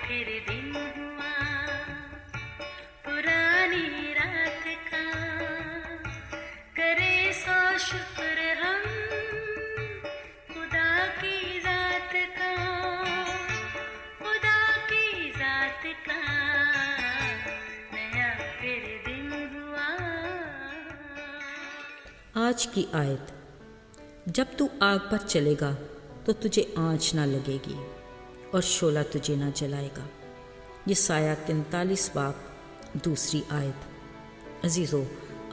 फिर दिन हुआ पुरानी रात का, करे सो शुक्र हम खुदा की जात का, खुदा की जात का, नया फिर दिन हुआ। आज की आयत, जब तू आग पर चलेगा तो तुझे आँच ना लगेगी और शोला तुझे ना जलाएगा। यसाया 43 बाब 2 आयत। अजीज़ों,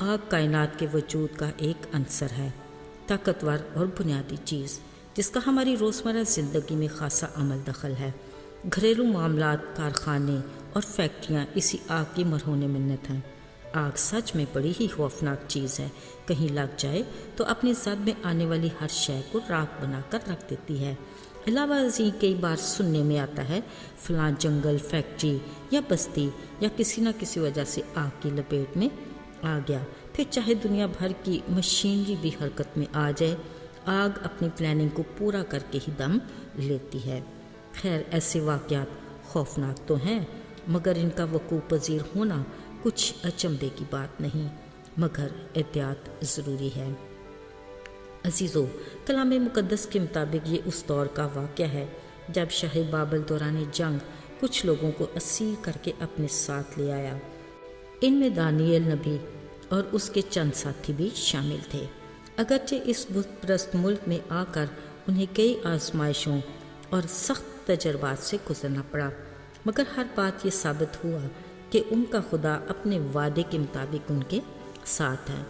आग कायनात के वजूद का एक अंसर है, ताकतवर और बुनियादी चीज़ जिसका हमारी रोज़मर्रा ज़िंदगी में ख़ासा अमल दखल है। घरेलू मामलात, कारखाने और फैक्ट्रियाँ इसी आग की मरहून मिन्नत हैं। आग सच में बड़ी ही खौफनाक चीज़ है। कहीं लग जाए तो अपनी ज़द में आने वाली हर शय को राख बनाकर रख देती है। अलावा अजी कई बार सुनने में आता है फलां जंगल, फैक्ट्री या बस्ती या किसी न किसी वजह से आग की लपेट में आ गया। फिर चाहे दुनिया भर की मशीनरी भी हरकत में आ जाए, आग अपनी प्लानिंग को पूरा करके ही दम लेती है। खैर, ऐसे वाक़यात खौफनाक तो हैं, मगर इनका वकूअ पज़ीर होना कुछ अचंभे की बात नहीं, मगर एहतियात ज़रूरी है। अजीज़ों, कलाम मुक़द्दस के मुताबिक ये उस दौर का वाक़या है जब शाह बाबल दौरान जंग कुछ लोगों को असीर करके अपने साथ ले आया। इनमें दानियल नबी और उसके चंद साथी भी शामिल थे। अगरचे इस बुत परस्त मुल्क में आकर उन्हें कई आजमाइशों और सख्त तजर्बात से गुजरना पड़ा, मगर हर बात ये साबित हुआ कि उनका खुदा अपने वादे के मुताबिक उनके साथ है।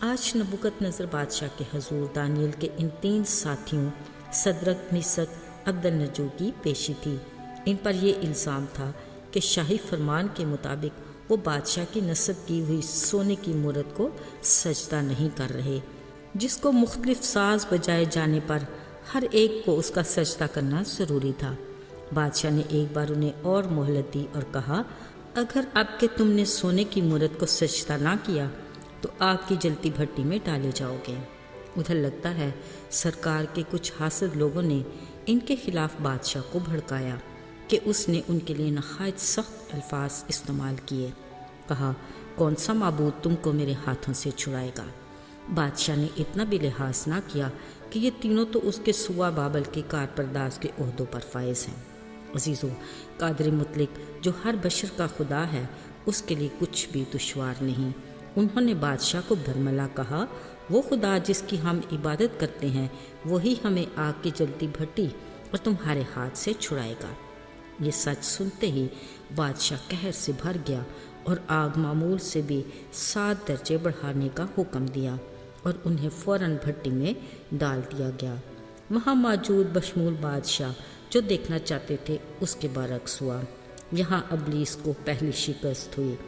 आज नबूकदनेस्सर बादशाह के हजूर दानियल के इन 3 साथियों सदरक, मिसक, अब्दनजो की पेशी थी। इन पर यह इल्ज़ाम था कि शाही फरमान के मुताबिक वो बादशाह की नस्ब की हुई सोने की मूरत को सजदा नहीं कर रहे, जिसको मुख्तलिफ साज बजाए जाने पर हर एक को उसका सजदा करना ज़रूरी था। बादशाह ने एक बार उन्हें और मोहलत दी और कहा, अगर अब के तुमने सोने की मूरत को सजदा ना किया तो आग की जलती भट्टी में डाले जाओगे। उधर लगता है सरकार के कुछ हासिल लोगों ने इनके खिलाफ बादशाह को भड़काया कि उसने उनके लिए नहायत सख्त अल्फाज इस्तेमाल किए। कहा, कौन सा माबूद तुमको मेरे हाथों से छुड़ाएगा। बादशाह ने इतना भी लिहाज ना किया कि ये तीनों तो उसके सुवा बाबल के कारपरदाज के ओहदों पर फायज हैं। अजीज़ों, कादिर मुतलिक जो हर बशर का खुदा है, उसके लिए कुछ भी दुश्वार नहीं। उन्होंने बादशाह को बरमला कहा, वो खुदा जिसकी हम इबादत करते हैं वही हमें आग की जलती भट्टी और तुम्हारे हाथ से छुड़ाएगा। ये सच सुनते ही बादशाह कहर से भर गया और आग मामूल से भी 7 दर्जे बढ़ाने का हुक्म दिया और उन्हें फ़ौरन भट्टी में डाल दिया गया। वहाँ मौजूद बशमूल बादशाह जो देखना चाहते थे उसके बरक्स हुआ। यहाँ अबलीस को पहली शिकस्त हुई।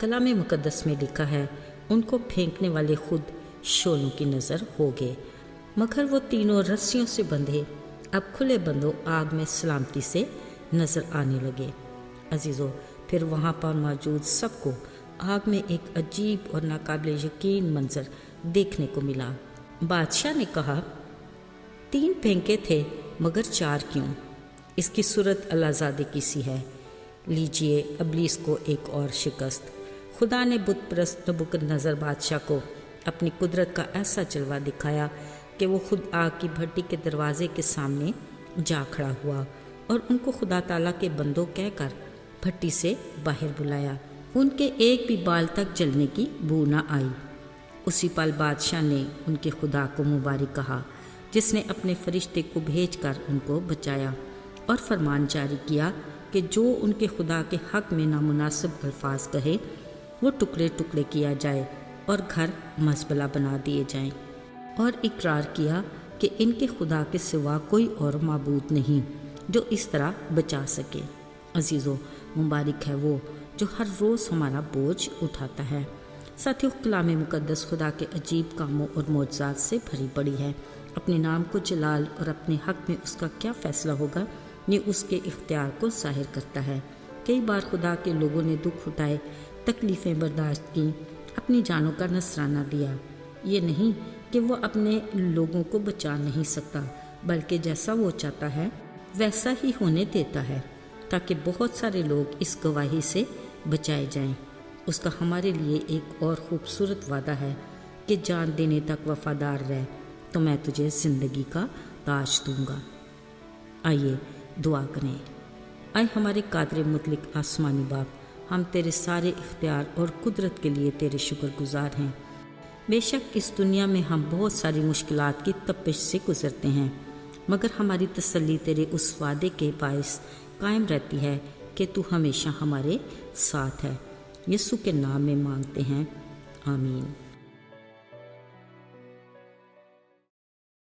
कलाम मुक़द्दस में लिखा है, उनको फेंकने वाले खुद शोलों की नज़र हो गए, मगर वो तीनों रस्सियों से बंधे अब खुले बंदों आग में सलामती से नज़र आने लगे। अजीज़ों, फिर वहाँ पर मौजूद सबको आग में एक अजीब और नाकाबिल यकीन मंजर देखने को मिला। बादशाह ने कहा, 3 फेंके थे मगर 4 क्यों? इसकी सूरत अल्लाहज़ादे की सी है। लीजिए अबलीस को एक और शिकस्त। खुदा ने बुत परस्त नबूकदनेस्सर बादशाह को अपनी कुदरत का ऐसा जलवा दिखाया कि वो खुद आग की भट्टी के दरवाजे के सामने जा खड़ा हुआ और उनको खुदा ताला के बंदों कहकर भट्टी से बाहर बुलाया। उनके एक भी बाल तक जलने की बू न आई। उसी पल बादशाह ने उनके खुदा को मुबारक कहा, जिसने अपने फरिश्ते को भेजकर उनको बचाया और फरमान जारी किया कि जो उनके खुदा के हक़ में नामुनासिब अल्फाज कहे वो टुकड़े टुकड़े किया जाए और घर मज़बला बना दिए जाएं, और इकरार किया कि इनके खुदा के सिवा कोई और माबूद नहीं जो इस तरह बचा सके। अजीज़ों, मुबारक है वो जो हर रोज़ हमारा बोझ उठाता है। साथियों, कलाम मुक़द्दस खुदा के अजीब कामों और मौजज़ात से भरी पड़ी है। अपने नाम को जलाल और अपने हक़ में उसका क्या फ़ैसला होगा, ये उसके इख्तियार को ज़ाहिर करता है। कई बार खुदा के लोगों ने दुख उठाए, तकलीफ़ें बर्दाश्त की, अपनी जानों का नसराना दिया। ये नहीं कि वो अपने लोगों को बचा नहीं सकता, बल्कि जैसा वो चाहता है वैसा ही होने देता है। تاکہ بہت سارے لوگ اس گواہی سے بچائے جائیں۔ اس کا ہمارے لیے ایک اور خوبصورت وعدہ ہے کہ جان دینے تک وفادار رہ تو میں تجھے زندگی کا تاج دوں گا۔ آئیے دعا کریں۔ اے ہمارے قادر مطلق آسمانی باپ، ہم تیرے سارے اختیار اور قدرت کے لیے تیرے شکر گزار ہیں۔ بے شک اس دنیا میں ہم بہت ساری مشکلات کی تپش سے گزرتے ہیں، مگر ہماری تسلی تیرے اس وعدے کے باعث قائم رہتی ہے کہ تو ہمیشہ ہمارے ساتھ ہے۔ یسوع کے نام میں مانگتے ہیں، آمین۔